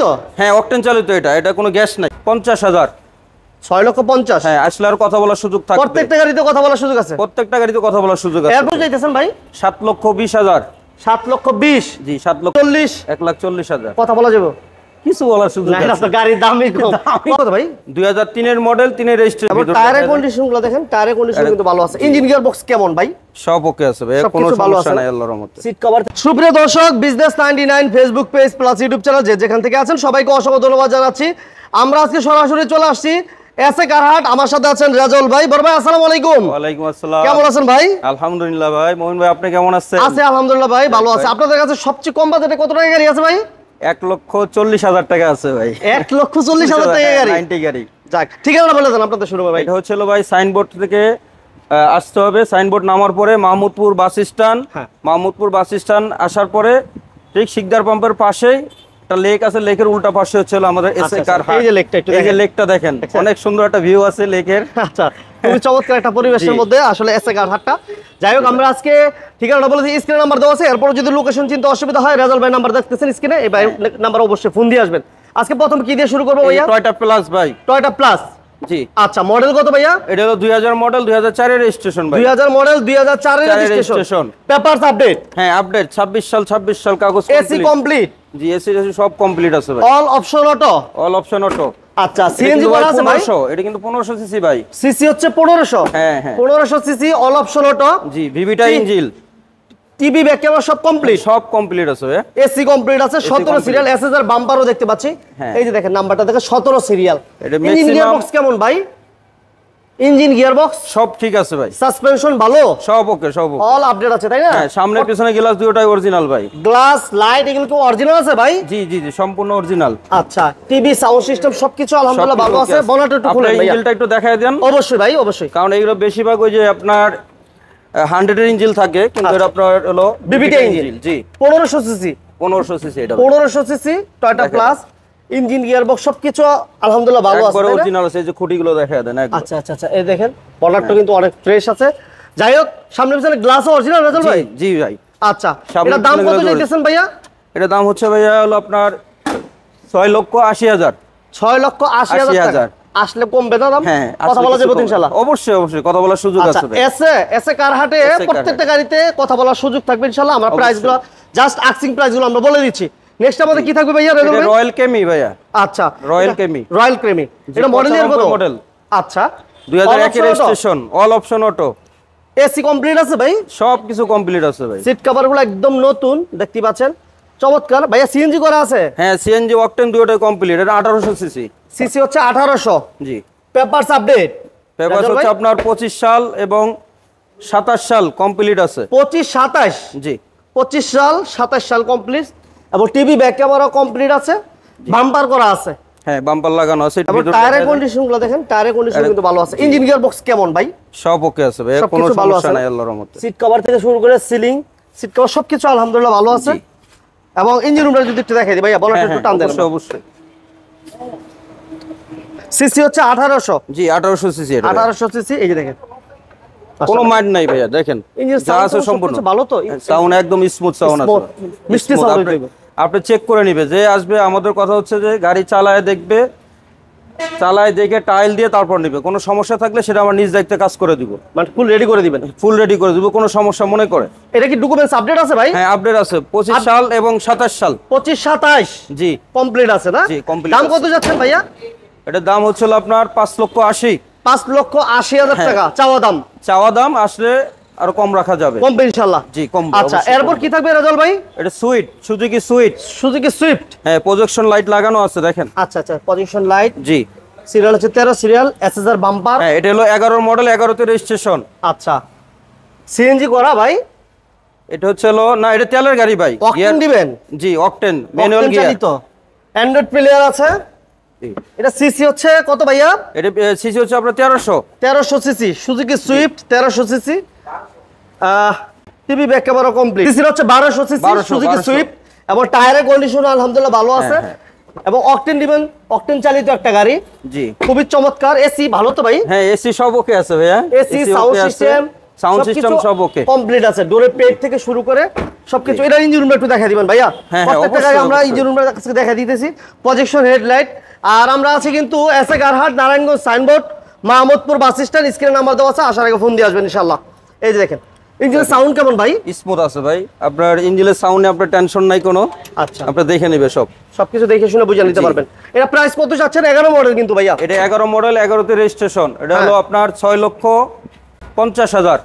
তো হ্যাঁ অকটেন চালিত, এটা কোনো গ্যাস নাই। 50,000 6,50,000। হ্যাঁ আসলে আর কথা বলার সুযোগ থাকবে। প্রত্যেকটা গাড়িতে কথা বলার সুযোগ আছে? প্রত্যেকটা গাড়িতে কথা বলার সুযোগ আছে। এরপর যাইতেছেন ভাই 7,20,000। 7,20,000? জি 7,40,000 1,40,000 কথা বলা যাবে? কিছু বলার সুযোগ নাই, আপনার গাড়ির দামই কম। কত ভাই? 2003 এর মডেল, 3 এর রেজিস্ট্রেশন। টায়ারের কন্ডিশনগুলো দেখেন, টায়ারের কন্ডিশন কিন্তু ভালো আছে। ইঞ্জিন গিয়ার বক্স কেমন ভাই? সব ওকে আছে ভাই, কোনো সমস্যা নাই আল্লাহর রহমতে। Seat cover. সুপ্রিয় দর্শক, business 99 Facebook page plus YouTube channel যেখান থেকে আছেন সবাইকে অসংখ্য ধন্যবাদ জানাচ্ছি। আমরা আজকে সরাসরি চলে আসছি এসএ কারহাট। আমার সাথে আছেন রাজল ভাই। বড় ভাই আসসালামু আলাইকুম। ওয়ালাইকুম আসসালাম। কেমন আছেন ভাই? আলহামদুলিল্লাহ ভাই। মোমিন ভাই আপনি কেমন আছেন? আছি আলহামদুলিল্লাহ ভাই, ভালো আছে। আপনাদের কাছে সবচেয়ে কম বাজেটে কত টাকা গাড়ি আছে ভাই? 1,40,000 টাকা আছে ভাই। 1,40,000 টাকা গাড়ি? 90 গাড়ি। যাক, ঠিকানা বলে দেন আপনাদের শুরু ভাই। এটা হচ্ছে ভাই সাইনবোর্ড থেকে আসতে হবে। সাইনবোর্ড নামার পরে Mahmudpur bus stand, Mahmudpur bus stand আসার পরে ঠিক শিকদার পাম্পের পাশেই একটা লেক আছে, লেকের উল্টা পাশে হচ্ছে আমাদের এসএ কারহাট। এই যে লেকটা, একটু এই যে লেকটা দেখেন, অনেক সুন্দর একটা ভিউ আছে লেকের। আচ্ছা, খুবই চমৎকার একটা পরিবেশের মধ্যে আসলে এসএ কারহাটটা। যাই হোক, আমরা আজকে ঠিকানাটা বলেছি, স্ক্রিনে নাম্বার দেওয়া আছে। এরপর যদি লোকেশন চিনতে অসুবিধা হয়, রাজল ভাই নাম্বার দেখতেছেন স্ক্রিনে, এই ভাই নাম্বার অবশ্যই ফোন দিয়ে আসবেন। আজকে প্রথম কি দিয়ে শুরু করবো ভাইয়া? টয়োটা প্লাস ভাই। Toyota plus? জি। আচ্ছা, মডেল কত ভাইয়া? এটা হলো 2000 মডেল, 2004 এর রেজিস্ট্রেশন ভাই। 2000 মডেল, 2004 এর রেজিস্ট্রেশন। Papers update? হ্যাঁ আপডেট, 26 সাল কাগজ এসি কমপ্লিট? জি এসি সব কমপ্লিট আছে ভাই। All option auto? All option auto. আচ্ছা, সিএনজি করা আছে ভাই? এটা কিন্তু 1500 সিসি ভাই। সিসি হচ্ছে 1500? হ্যাঁ হ্যাঁ 1500 সিসি, অল অপশন অটো। জি ভিভিটা ইঞ্জিন, টিভি ব্যাক ক্যামেরা সব কমপ্লিট? সব কমপ্লিট আছে ভাই। এসি কমপ্লিট আছে, 17 সিরিয়াল। এসএসআর বাম্পারও দেখতে পাচ্ছি, এই যে দেখেন নাম্বারটা দেখে 17 সিরিয়াল। ইঞ্জিন গিয়ার বক্স কেমন ভাই? ইঞ্জিন গিয়ার বক্স সব ঠিক আছে ভাই। সাসপেনশন ভালো? সব ওকে, সব ওকে। অল আপডেট আছে তাই না? হ্যাঁ, সামনে পিছনে গ্লাস দুটোই অরিজিনাল ভাই। গ্লাস লাইট এগুলো কি অরিজিনাল আছে ভাই? জি জি জি সম্পূর্ণ অরিজিনাল। আচ্ছা, টিভি সাউন্ড সিস্টেম সবকিছু আলহামদুলিল্লাহ ভালো আছে। বনাটা একটু খুলে ভাই, ইঞ্জিনটা একটু দেখায় দেন। অবশ্যই ভাই, অবশ্যই। কারণ এইগুলো বেশিরভাগ ওই যে আপনার 100 এর ইঞ্জিন থাকে, কিন্তু এটা আপনার হলো বিবিটা ইঞ্জিন। জি 1500 সিসি। 1500 সিসি এটা 1500 CC Toyota plus. Engine gear box সবকিছু আলহামদুলিল্লাহ ভালো আছে, একবারে অরিজিনাল আছে। এই যে খুঁটিগুলো দেখায় দেন একদম। আচ্ছা আচ্ছা আচ্ছা, এই দেখেন বনারটা কিন্তু অনেক ফ্রেশ আছে। যাই হোক, সামনে পিছনে গ্লাসও অরিজিনাল রাজল ভাই? জি ভাই। আচ্ছা, এটা দাম কত চাইতেছেন ভাইয়া? এটা দাম হচ্ছে ভাইয়া হলো আপনার 6,80,000। 6,80,000 টাকা। আসলে কমবে না দাম? হ্যাঁ, কথা বলা যাবে ইনশাআল্লাহ? অবশ্যই অবশ্যই কথা বলার সুযোগ আছে ভাই। এসএ কারহাটে প্রত্যেকটা গাড়িতে কথা বলার সুযোগ থাকবে ইনশাআল্লাহ। আমরা প্রাইসগুলো জাস্ট আস্কিং প্রাইসগুলো আমরা বলে দিচ্ছি। নেক্সট আমাদের কি থাকবে ভাইয়া? এটা রয়্যাল কেমি ভাইয়া। আচ্ছা, রয়্যাল কেমি। রয়্যাল কেমি এটা মডেল ইয়ার কত? মডেল। আচ্ছা, 2001 এর registration, all option auto. AC complete আছে ভাই? সব কিছু কমপ্লিট আছে ভাই। সিট কভারগুলো একদম নতুন দেখতে পাচ্ছেন, চমৎকার। ভাইয়া সিএনজি করা আছে? হ্যাঁ সিএনজি অকটেন দুটোই কমপ্লিট। এটা 1800 সিসি। সিসি হচ্ছে 1800? জি। Papers update? পেপারস হচ্ছে আপনার 25 সাল এবং 27 সাল কমপ্লিট আছে। 25 27? জি 25 সাল 27 সাল কমপ্লিট। এবং টিভি ব্যাক ক্যামেরা কমপ্লিট আছে, বাম্পার করা আছে। হ্যাঁ বাম্পার লাগানো আছে। এবং টায়ারের কন্ডিশনগুলো দেখেন, টায়ারের কন্ডিশন কিন্তু ভালো আছে। ইঞ্জিন গিয়ার বক্স কেমন ভাই? সব ওকে আছে ভাই, কোনো সমস্যা নাই আল্লাহর রহমতে। সিট কভার থেকে শুরু করে সিলিং, সিট কভার সবকিছু আলহামদুলিল্লাহ ভালো আছে। এবং ইঞ্জিন রুমটা যদি একটু দেখাই দিই ভাইয়া, বলটা একটু টান দেন। অবশ্যই অবশ্যই। সিসি হচ্ছে 1800? জি 1800 সিসি। এটা 1800 সিসি, এই যে দেখেন কোনো মাইন্ড নাই ভাইয়া। দেখেন যা আছে সম্পূর্ণ ভালো তো, সাউন্ড একদম স্মুথ সাউন্ড আছে, মিষ্টি সাউন্ড। আপনি চেক করে নিবে যে আসবে। আমাদের কথা হচ্ছে যে গাড়ি চালায় দেখবে, চালায় দেখে টাইল দিয়ে তারপর নিবে। কোনো সমস্যা থাকলে সেটা আমার নিজ দায়িত্বে কাজ করে দিব। মানে ফুল রেডি করে দিবেন? ফুল রেডি করে দিব, কোনো সমস্যা মনে করে। এটা কি ডকুমেন্টস আপডেট আছে ভাই? হ্যাঁ আপডেট আছে। 25 সাল এবং 27 সাল। 25 27? জি কমপ্লিট আছে না? জি কমপ্লিট। দাম কত যাচ্ছেন ভাইয়া? এটার দাম হচ্ছিল আপনার 5,80,000। 5,80,000 টাকা চাওয়া দাম? চাওয়া দাম, আসলে আরো কম রাখা যাবে। কমবে ইনশাআল্লাহ? জি কম। আচ্ছা, এরপর কি থাকবে রাজল ভাই? এটা sweet, Suzuki sweet. Suzuki Swift? হ্যাঁ প্রজেকশন লাইট লাগানো আছে দেখেন। আচ্ছা আচ্ছা, পজিশন লাইট। জি। সিরিয়াল হচ্ছে 13 সিরিয়াল, এসএসআর বাম্পার। হ্যাঁ এটা হলো 11 মডেল, 11 তে রেজিস্ট্রেশন। আচ্ছা, সিএনজি করা ভাই? এটা হচ্ছে হলো না, এটা তেলের গাড়ি ভাই। অকটেন দিবেন? জি octane manual gear. Android player আছে। এটা সিসি হচ্ছে কত ভাইয়া? এটা সিসি হচ্ছে আপনার 1300 CC. Suzuki Swift 1300 CC. TV back camera complete. CC হচ্ছে 1200 সিসি সুজুকি সুইফট। এবং টায়ারের কন্ডিশন আলহামদুলিল্লাহ ভালো আছে। এবং অকটেন দিবেন, অকটেন চালিত একটা গাড়ি। জি খুবই চমৎকার। এসি ভালো তো ভাই? হ্যাঁ এসি সব ওকে আছে ভাইয়া। AC sound system sound system সব ওকে কমপ্লিট আছে, ডোরের পেট থেকে শুরু করে সবকিছু। এটা ইঞ্জিন রুমটা একটু দেখাই দিবেন ভাইয়া। হ্যাঁ, প্রত্যেকটা গাড়ি অবশ্যই, আমরা অবশ্যই। ইঞ্জিন রুমটা কাছে দেখাই দিতেছি, প্রজেকশন হেডলাইট। আর আমরা আছি কিন্তু এসএ গারহাট Narayanganj signboard Mahmudpur bus stand, স্ক্রিনে নাম্বার দেওয়া আছে, আসার আগে ফোন দিয়ে আসবেন ইনশাআল্লাহ। এই যে দেখেন ইঞ্জিনের সাউন্ড কেমন ভাই? স্মুথ আছে ভাই, আপনার ইঞ্জিনের সাউন্ডে আপনার টেনশন নাই কোনো। আচ্ছা, আপনি দেখে নেবে সব, সবকিছু দেখে শুনে বুঝে নিতে পারবেন। এটা প্রাইস কত চাচ্ছেন? 11 মডেল কিন্তু ভাইয়া। এটা 11 মডেল, 11তে রেজিস্ট্রেশন। এটা হলো আপনার 6,50,000।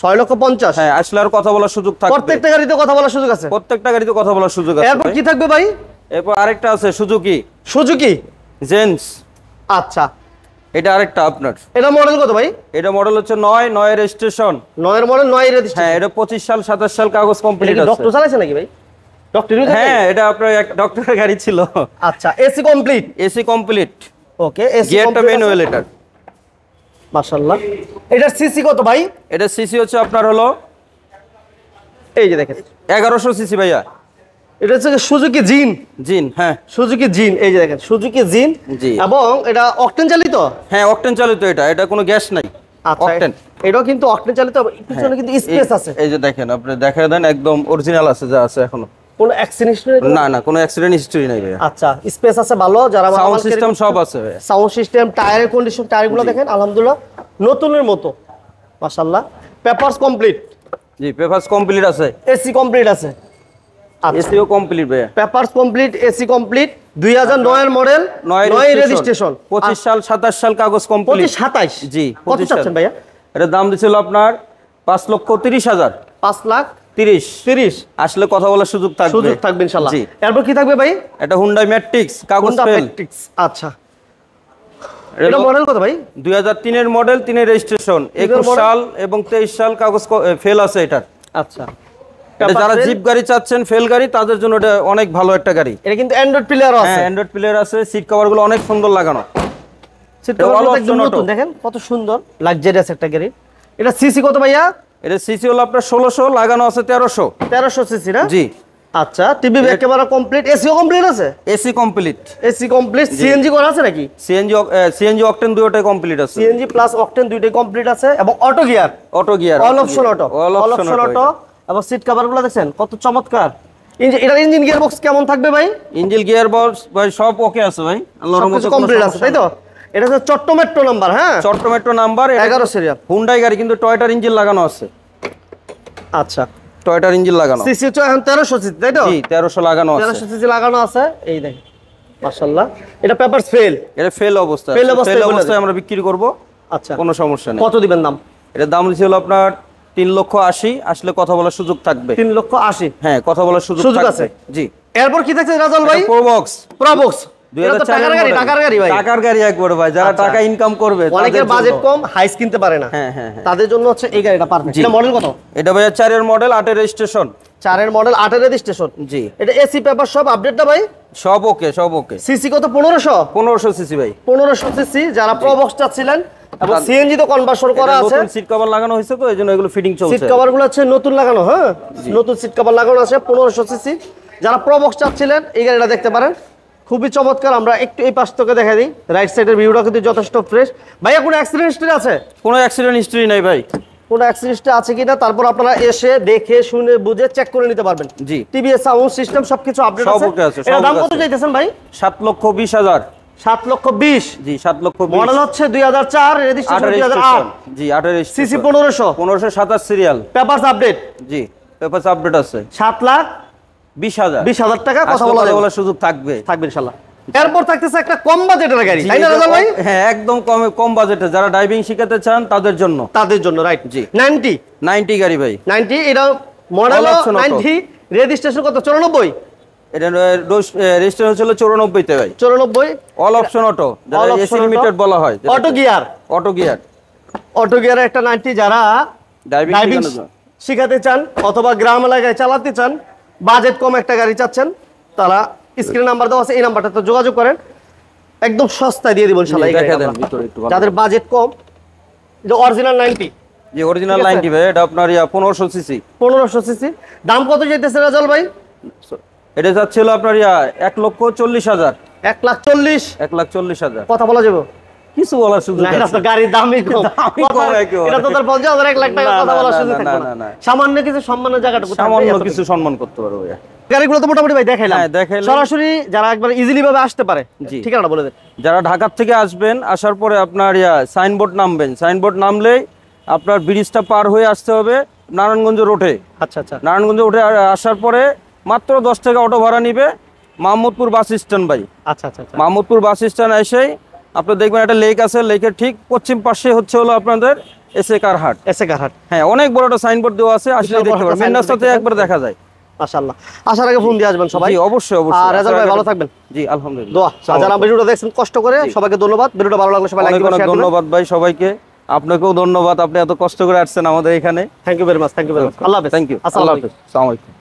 6,50,000। হ্যাঁ, আসলে আর কথা বলার সুযোগ থাকবে। প্রত্যেকটা গাড়িতে কথা বলার সুযোগ আছে? প্রত্যেকটা গাড়িতে কথা বলার সুযোগ আছে এরপর ভাই। কি থাকবে ভাই? এরপর আরেকটা আছে সুজুকি সুজুকি জেন্স। আচ্ছা, এটা আরেকটা আপনার। এটা মডেল কত ভাই? এটা মডেল হচ্ছে 9 রেজিস্ট্রেশন। 9 এর মডেল, 9 এর রেজিস্ট্রেশন। হ্যাঁ, এটা 25 সাল 27 সাল কাগজ কমপ্লিট আছে। ডক্টর চালাইছে নাকি ভাই? ডক্টর হ্যাঁ, এটা আপনার এক ডক্টরের গাড়ি ছিল। আচ্ছা, এসি কমপ্লিট। এসি কমপ্লিট, ওকে, এসি গিয়ারটা ম্যানুয়াল। এটা মাশাআল্লাহ। এটার সিসি কত ভাই? এটা সিসি হচ্ছে আপনার হলো এই যে দেখেন 1100 সিসি ভাইয়া। এটা হচ্ছে সুজুকি জিন। জিন, হ্যাঁ সুজুকি জিন, এই যে দেখেন সুজুকি জিন। জি। এবং এটা অকটেন চালিত। হ্যাঁ, অকটেন চালিত। এটা কোনো গ্যাস নাই, আচ্ছা, অকটেন। এটাও কিন্তু অকটেন চালিত, পিছনে কিন্তু স্পেস আছে। এই যে দেখেন, আপনি দেখা দেন একদম অরিজিনাল আছে, যা আছে এখনো। কোনো অ্যাক্সিডেন্ট না, কোনো অ্যাক্সিডেন্ট হিস্টরি নাই ভাইয়া। আচ্ছা, স্পেস আছে ভালো। যারা সাউন্ড সিস্টেম সব আছে ভাইয়া। সাউন্ড সিস্টেম, টায়ারের কন্ডিশন, টায়ারগুলো দেখেন আলহামদুলিল্লাহ নতুনের মতো মাশাআল্লাহ। Papers complete. জি, পেপারস কমপ্লিট আছে। এসি কমপ্লিট আছে। এসিও কমপ্লিট ভাইয়া। Papers complete, AC complete. 2009 এর মডেল, 9 রেজিস্ট্রেশন। 25 সাল 27 সাল কাগজ কমপ্লিট। 27। জি, কত 25 চাচ্ছেন ভাইয়া? এটা দাম দিছিল আপনার 5,30,000। 5,30,000। আসলে কথা বলার সুযোগ থাকবে। সুযোগ থাকবে ইনশাআল্লাহ। জি। এরপর কি থাকবে ভাই? এটা হুন্ডাই ম্যাট্রিক্স, কাগজ Honda ফেল। Matrix। আচ্ছা, এটা মডেল কত ভাই? 2003 এর মডেল, 3 এর রেজিস্ট্রেশন। 21 model? সাল এবং 23 সাল কাগজ ফেল আছে এটা। আচ্ছা, এটা যারা জিপ গাড়ি চাচ্ছেন, ফেল গাড়ি, তাদের জন্য এটা অনেক ভালো একটা গাড়ি। এটা কিন্তু অ্যান্ড্রয়েড প্লেয়ারও আছে। হ্যাঁ, অ্যান্ড্রয়েড প্লেয়ার আছে। সিট কভার গুলো অনেক সুন্দর লাগানো। সিট এটা all কভারগুলো option একদম auto। নতুন, দেখেন কত সুন্দর লাক্সারিয়াস একটা গাড়ি। এটা সিসি কত ভাইয়া? এটা সিসি হলো আপনার 1600, লাগানো আছে 1300। 1300 সিসি না? জি। আচ্ছা, টিভি ব্যাক ক্যামেরা কমপ্লিট, এসিও কমপ্লিট আছে? AC complete. AC complete. CNG করা আছে নাকি? সিএনজি অকটেন দুটোটাই কমপ্লিট আছে। সিএনজি প্লাস অকটেন দুইটাই কমপ্লিট আছে এবং auto gear. Auto gear, all option auto. All option auto. এবং সিট কভারগুলো দেখছেন কত চমৎকার। এটার ইঞ্জিন গিয়ার বক্স কেমন থাকবে ভাই? ইঞ্জিন গিয়ার বক্স ভাই সব ওকে আছে ভাই, আল্লাহর রহমতে কোনো কমপ্লিট আছে, সমস্যা তাই তো? এটা হচ্ছে চট্টমেট্রো নাম্বার। হ্যাঁ, চট্টমেট্রো নাম্বার, 11 সিরিয়াল। হুন্ডাই গাড়ি কিন্তু টয়োটার ইঞ্জিন লাগানো আছে। আচ্ছা, টয়োটার ইঞ্জিন লাগানো। সিসি হচ্ছে এখন 1300 সিসি, তাই তো? জি, 1300 লাগানো আছে। 1300 সিসি লাগানো আছে। এই দেখেন মাশাআল্লাহ। এটা পেপারস ফেল। এটা ফেল অবস্থা, Fail অবস্থায় ফেল বলে অবস্থায় দেন। আমরা বিক্রি করব, আচ্ছা, কোনো সমস্যা নেই। কত দিবেন দাম? এটার দাম ছিল আপনার 3,80,000। আসলে কথা বলার সুযোগ থাকবে। 3,80,000। হ্যাঁ, কথা বলার সুযোগ সুযোগ থাকবে। আছে। জি। এরপর কি থাকছে রাজাল ভাই? Probox Probox. এটা তো 2004 টাকার গাড়ি, টাকার গাড়ি ভাই। টাকার গাড়ি একবার ভাই, যারা আচ্ছা। টাকা ইনকাম করবে অনেকের তাদের বাজেট জন্য। কম, হাইস কিনতে পারে না। হ্যাঁ, হ্যাঁ, হ্যাঁ। তাদের জন্য হচ্ছে এই গাড়িটা পারফেক্ট। জি। এটা মডেল কত? এটা ভাইয়া 4 এর মডেল, 8 এর রেজিস্ট্রেশন। 4 এর মডেল, 8 এর রেজিস্ট্রেশন। জি। এটা এসি পেপার সব আপডেট না ভাই? সব ওকে, সব ওকে। সিসি কত? 1500। 1500 সিসি ভাই। 1500 সিসি। যারা প্রবক্স চাচ্ছিলেন এবং সিএনজি তো কনভার্সন করা এটা আছে। নতুন সিট কভার লাগানো হয়েছে, তো এইজন্য এগুলো ফিটিং সিট চলছে। কভার গুলো হচ্ছে নতুন লাগানো। হ্যাঁ, নতুন সিট কভার লাগানো আছে। 1500 সিসি। যারা প্রবক্স চাচ্ছিলেন এই গাড়িটা দেখতে পারেন, খুবই চমৎকার। আমরা একটু এই পাশ থেকে দেখা দিই, রাইট সাইডের ভিউটা কিন্তু যথেষ্ট ফ্রেশ। ভাইয়া কোনো অ্যাক্সিডেন্ট হিস্ট্রি আছে? কোনো অ্যাক্সিডেন্ট হিস্টরি নাই ভাই। কোনো অ্যাক্সিডেন্ট আছে কিনা তারপর আপনারা এসে দেখে শুনে বুঝে চেক করে নিতে পারবেন। জি। টিভিএস সাউন্ড সিস্টেম সবকিছু আপডেট সব আছে। ওকে আছে, এটা সব দাম ওকে কত আছে। চাইতেছেন ভাই? 7,20,000। 7,20,000। জি, 7,20,000। মডেল হচ্ছে 2004, রেজিস্ট্রেশন 2008। জি, 8 এর সিসি 1500। 1527 সিরিয়াল। Papers update. জি, পেপারস আপডেট আছে। 7,20,000 টাকা কথা আসলে বলা যাবে। বলার সুযোগ থাকবে। থাকবে ইনশাআল্লাহ। এরপর থাকতেছে একটা কম বাজেটের গাড়ি, জি, তাই না এটা রাজাল ভাই? হ্যাঁ, একদম কম বাজেটে যারা ড্রাইভিং শিখাতে চান তাদের জন্য। তাদের জন্য, রাইট। জি। 90 গাড়ি ভাই। এটা model All option auto। 90, registration কত? 94। এটা রেজিস্ট্রেশন ছিল 94 তে ভাই। 94। অল অপশন অটো, All যেটা option এসি auto। লিমিটেড বলা হয়। Auto gear. Auto gear. Auto গিয়ারের একটা 90 যারা ড্রাইভিং ড্রাইভিং শিখাতে চান অথবা গ্রাম এলাকায় চালাতে চান, বাজেট কম একটা গাড়ি চাচ্ছেন, তারা স্ক্রিন নাম্বার দেওয়া আছে, এই নাম্বারটাতে যোগাযোগ করেন। একদম সস্তায় দিয়ে দিব ইনশাআল্লাহ এই দেখা গাড়িটা দেন আমরা। ভিতরে একটু ভালো। যাদের বাজেট কম, যে অরিজিনাল 90, জি, অরিজিনাল ঠিক আছে। 90 ভাই। এটা আপনার 1500 সিসি। 1500 সিসি। দাম কত চাইতেছে রাজাল ভাই? এটা যাচ্ছিল আপনার 1,40,000। 1,40,000। 1,40,000। কথা বলা যাবে? কিছু বলার সুযোগ না, এটা আছে। তো গাড়ির দামই কম। দামই কম একেবারে। এটা তো তোর 50,000 1 লাখ টাকা না, কথা না, বলার না, সুযোগ না, থাকবে না, না। না। সামান্য কিছু সম্মানের জায়গাটুকু থাকবে, সামান্য এতটুকু। কিছু সম্মান করতে পারবো ভাইয়া। গাড়িগুলো তো মোটামুটি ভাই দেখাইলাম। হ্যাঁ, দেখাইলাম। সরাসরি যারা একবার ইজিলি ভাবে আসতে পারে, জি। ঠিকানাটা বলে দেন। যারা ঢাকার থেকে আসবেন, আসার পরে আপনার সাইনবোর্ড নামবেন, সাইনবোর্ড নামলেই আপনার ব্রিজটা পার হয়ে আসতে হবে নারায়ণগঞ্জ রোডে। আচ্ছা আচ্ছা নারায়ণগঞ্জ রোডে আসার পরে মাত্র 10 টাকা অটো ভাড়া নিবে, মাহমুদপুর বাস স্ট্যান্ড ভাই। আচ্ছা আচ্ছা আচ্ছা। মাহমুদপুর বাস স্ট্যান্ড এসেই আপনি দেখবেন একটা লেক আছে, লেকের ঠিক পশ্চিম পাশে হচ্ছে হলো আপনাদের এসএ কার হাট। এসে কারহাট। হ্যাঁ, অনেক বড় একটা সাইনবোর্ড দেওয়া আছে, আসলে বিশাল বড় দেখতে একটা পারবেন, মেন signboard রাস্তাতে দেখতে একবার দেখা যায়। মাশাআল্লাহ। আসার আগে ফোন দিয়ে আসবেন সবাই। জি, অবশ্যই অবশ্যই। আর রেজাল ভাই ভালো থাকবেন। জি, আলহামদুলিল্লাহ। দোয়া। আর যারা ভিডিওটা দেখছেন কষ্ট করে, সবাইকে ধন্যবাদ। ভিডিওটা ভালো লাগলে সবাই লাইক অনেক দিবেন, অনেক শেয়ার দিবেন। ধন্যবাদ ভাই সবাইকে, আপনাকেও ধন্যবাদ, আপনি এত কষ্ট করে আসছেন আমাদের এখানে। Thank you very much, thank you very much. আল্লাহ হাফেজ। থ্যাংক ইউ, আসসালামু আল্লাহ আলাইকুম। হাফেজ, আসসালামু আলাইকুম।